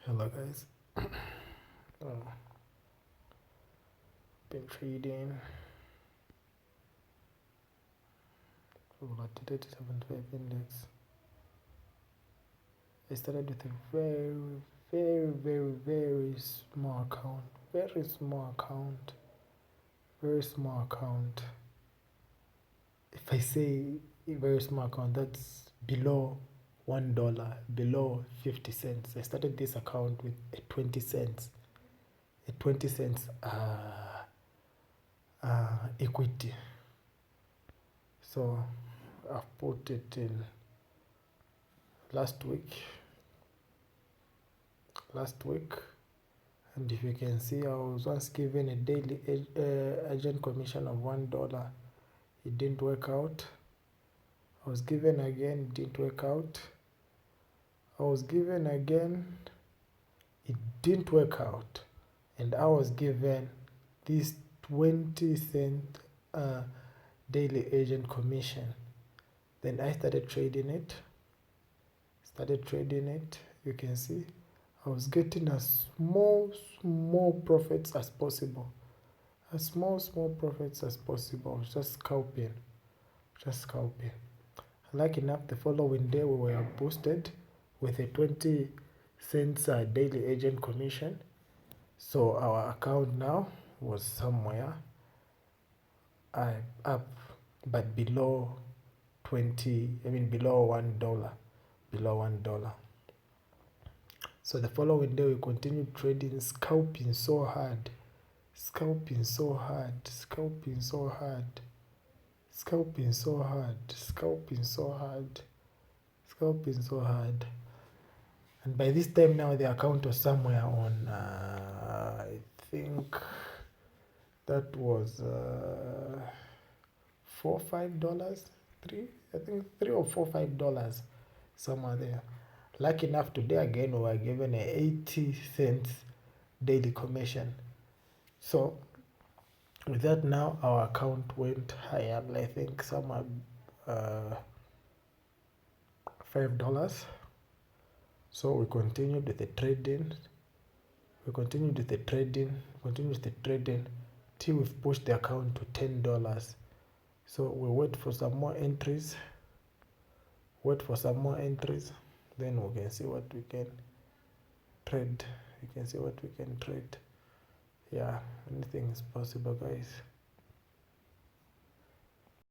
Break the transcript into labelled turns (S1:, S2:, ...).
S1: Hello guys. Been trading Robotic 75 index. I started with a very small account. Very small account. If I say a very small account, that's below $1, below 50 cents. I started this account with a 20 cents. A 20 cents equity. So I've put it in last week, and if you can see, I was once given a daily agent commission of $1. It didn't work out. I was given again, it didn't work out. I was given again, it didn't work out. And I was given this 20-cent daily agent commission. Then I started trading it. You can see I was getting as small profits as possible. As small profits as possible. Just scalping. Lucky enough, the following day we were boosted with a 20 cents daily agent commission. So our account now was somewhere up, but below below $1. So the following day we continued trading, scalping so hard. And by this time now the account was somewhere on I think that was $4-5, $3 or $4-5, somewhere there. Lucky enough, today again we were given a 80 cents daily commission. So with that, now our account went higher, I think somewhere $5. So we continued with the trading. Till we've pushed the account to $10. So we wait for some more entries. Then we can see what we can trade. Yeah, anything is possible, guys.